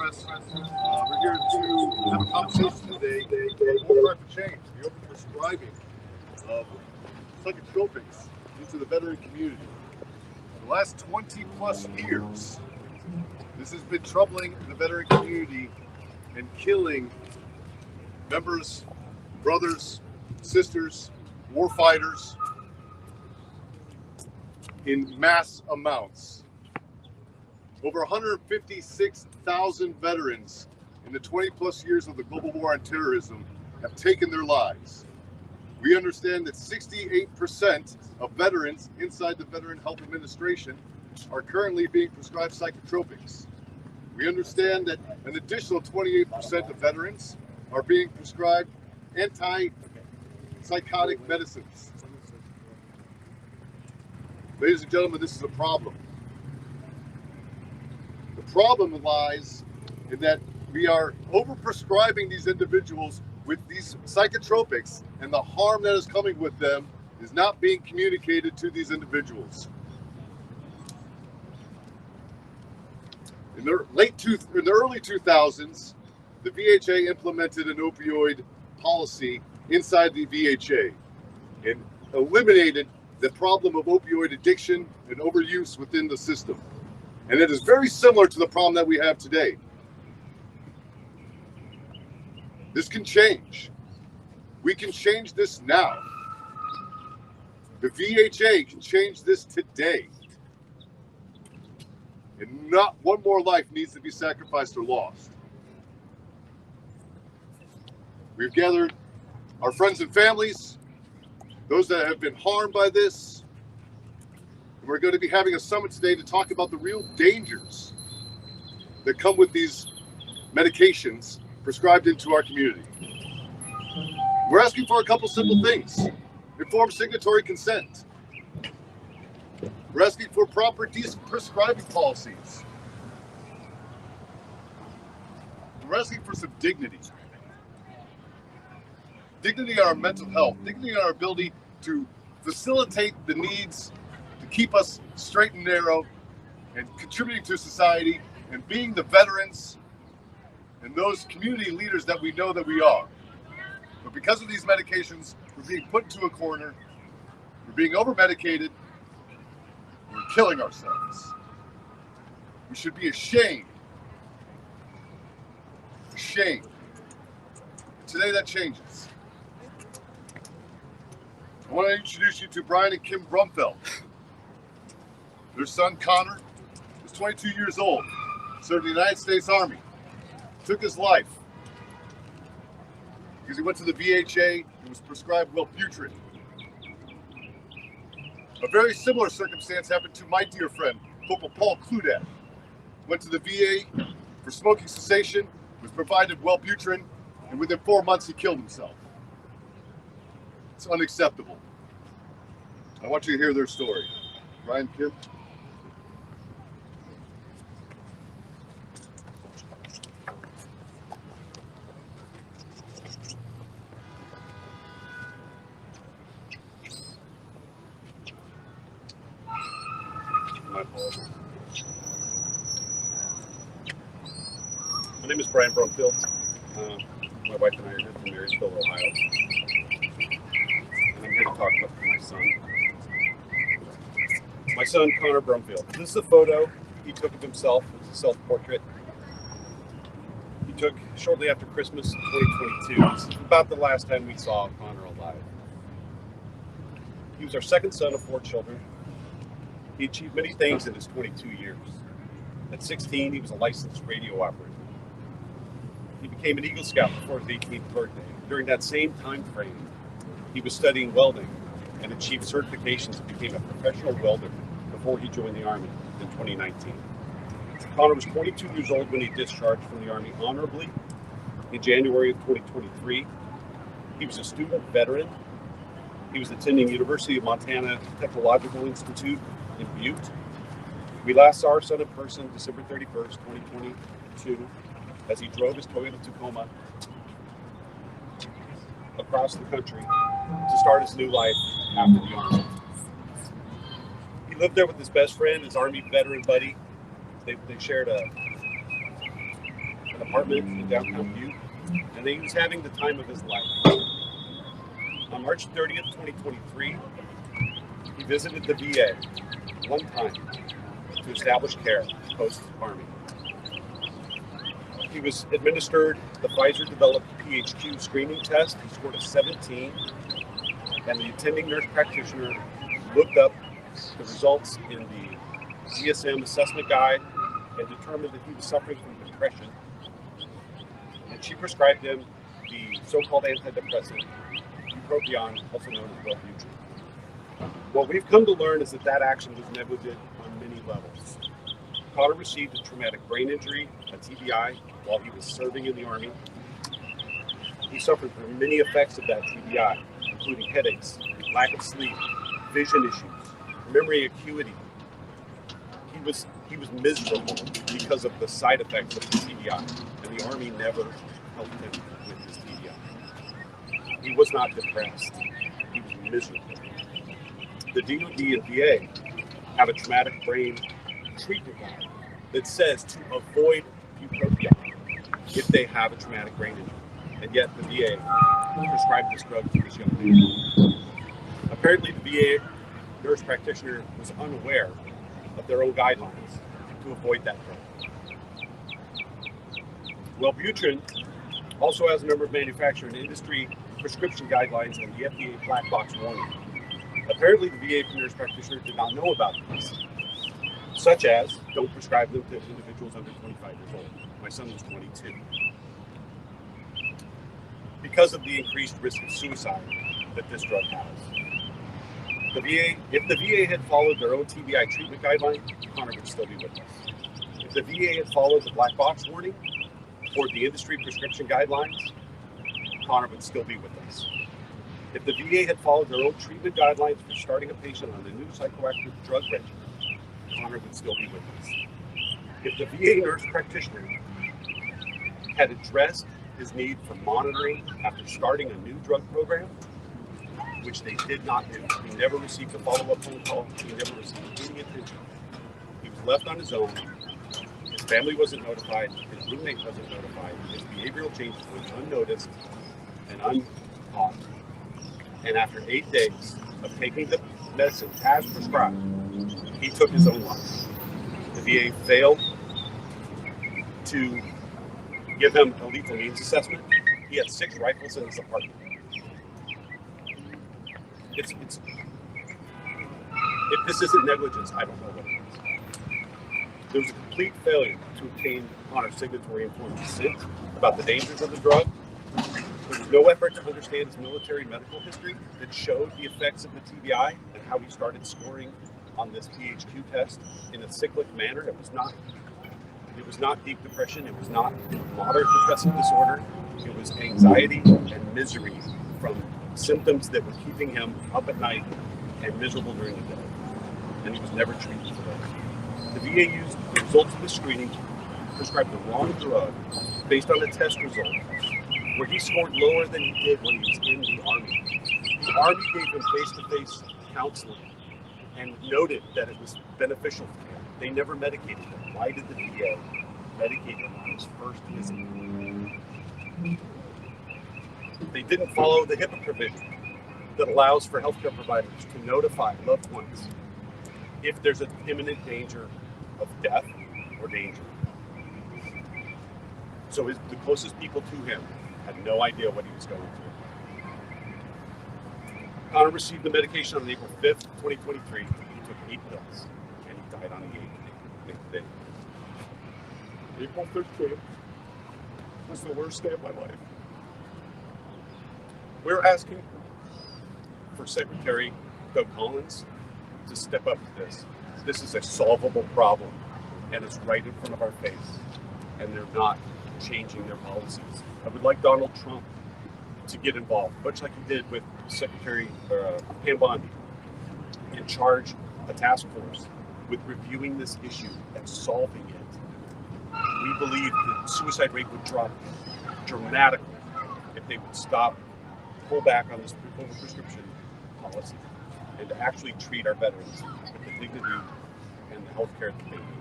Press. We're here to have a conversation today on more for change, the overprescribing of psychotropics into the veteran community. For the last 20 plus years, this has been troubling the veteran community and killing members, brothers, sisters, warfighters in mass amounts. Over 156,000 veterans in the 20 plus years of the global war on terrorism have taken their lives. We understand that 68% of veterans inside the Veteran Health Administration are currently being prescribed psychotropics. We understand that an additional 28% of veterans are being prescribed anti-psychotic medicines. Ladies and gentlemen, this is a problem. The problem lies in that we are overprescribing these individuals with these psychotropics, and the harm that is coming with them is not being communicated to these individuals. In the early 2000s, the VHA implemented an opioid policy inside the VHA and eliminated the problem of opioid addiction and overuse within the system. And it is very similar to the problem that we have today. This can change. We can change this now. The VHA can change this today. And not one more life needs to be sacrificed or lost. We've gathered our friends and families, those that have been harmed by this. And we're going to be having a summit today to talk about the real dangers that come with these medications prescribed into our community. We're asking for a couple simple things. Informed signatory consent. We're asking for proper prescribing policies. We're asking for some dignity. Dignity in our mental health, dignity in our ability to facilitate the needs to keep us straight and narrow and contributing to society and being the veterans and those community leaders that we know that we are. But because of these medications, we're being put into a corner, we're being over-medicated, we're killing ourselves. We should be ashamed. Ashamed. Today that changes. I want to introduce you to Brian and Kim Brumfeld. Their son, Connor, is 22 years old, served in the United States Army, took his life because he went to the VHA and was prescribed Wellbutrin. A very similar circumstance happened to my dear friend, Corporal Paul Kludat. Went to the VA for smoking cessation, was provided Wellbutrin, and within 4 months he killed himself. It's unacceptable. I want you to hear their story. Brian, Kim. My name is Brian Brumfield. My wife and I are here from Marysville, Ohio. And I'm here to talk about my son. My son, Connor Brumfield. This is a photo he took of himself. It's a self-portrait. He took shortly after Christmas 2022. This is about the last time we saw Connor alive. He was our second son of 4 children. He achieved many things in his 22 years. At 16, he was a licensed radio operator. He became an Eagle Scout before his 18th birthday. During that same time frame, he was studying welding and achieved certifications and became a professional welder before he joined the Army in 2019. Connor was 22 years old when he discharged from the Army honorably in January of 2023. He was a student veteran. He was attending University of Montana Technological Institute in Butte. We last saw our son in person December 31st, 2022, as he drove his Toyota Tacoma across the country to start his new life after the Army. He lived there with his best friend, his Army veteran buddy. They shared a an apartment in downtown Butte, and he was having the time of his life. On March 30th, 2023, he visited the VA one time to establish care post-Army. He was administered the Pfizer-developed PHQ screening test. He scored a 17, and the attending nurse practitioner looked up the results in the DSM assessment guide and determined that he was suffering from depression. And she prescribed him the so-called antidepressant, bupropion, also known as Wellbutrin. What we've come to learn is that that action was negligent on many levels. Connor received a traumatic brain injury, a TBI, while he was serving in the Army. He suffered from many effects of that TBI, including headaches, lack of sleep, vision issues, memory acuity. He was miserable because of the side effects of the TBI, and the Army never helped him with his TBI. He was not depressed. He was miserable. The DoD and VA have a traumatic brain treatment guide that says to avoid bupropion if they have a traumatic brain injury, and yet the VA prescribed this drug to this young man. Apparently, the VA nurse practitioner was unaware of their own guidelines to avoid that drug. Wellbutrin also has a number of manufacturer and industry prescription guidelines and the FDA black box warning. Apparently, the VA nurse practitioner did not know about this, such as don't prescribe them to individuals under 25 years old. My son was 22. Because of the increased risk of suicide that this drug has. If the VA had followed their own TBI treatment guideline, Connor would still be with us. If the VA had followed the black box warning or the industry prescription guidelines, Connor would still be with us. If the VA had followed their own treatment guidelines for starting a patient on a new psychoactive drug regimen, Connor would still be with us. If the VA nurse practitioner had addressed his need for monitoring after starting a new drug program, which they did not do. He never received a follow-up phone call. He never received any attention. He was left on his own. His family wasn't notified. His roommate wasn't notified. His behavioral changes went unnoticed and uncaught. And after 8 days of taking the medicine as prescribed, he took his own life. The VA failed to give him a lethal means assessment. He had 6 rifles in his apartment. If this isn't negligence, I don't know what it is. There was a complete failure to obtain Connor's signatory informed consent about the dangers of the drug. There was no effort to understand his military medical history that showed the effects of the TBI and how he started scoring on this PHQ test in a cyclic manner. It was not deep depression. It was not moderate depressive disorder. It was anxiety and misery from symptoms that were keeping him up at night and miserable during the day. And he was never treated for those. The VA used the results of the screening to prescribe the wrong drug based on a test result where he scored lower than he did when he was in the Army. The Army gave him face-to-face counseling and noted that it was beneficial for him. They never medicated him. Why did the VA medicate him on his first visit? They didn't follow the HIPAA provision that allows for healthcare providers to notify loved ones if there's an imminent danger of death or danger. So the closest people to him had no idea what he was going through. Connor received the medication on April 5th, 2023. He took 8 pills, and he died on the 8th day. April 15th was the worst day of my life. We're asking for Secretary Doug Collins to step up to this. This is a solvable problem, and it's right in front of our face, and they're not changing their policies. I would like Donald Trump to get involved, much like he did with Secretary Pam Bondi, and charge a task force with reviewing this issue and solving it. We believe the suicide rate would drop dramatically if they would pull back on this over-prescription policy and to actually treat our veterans with the dignity and the health care that they need.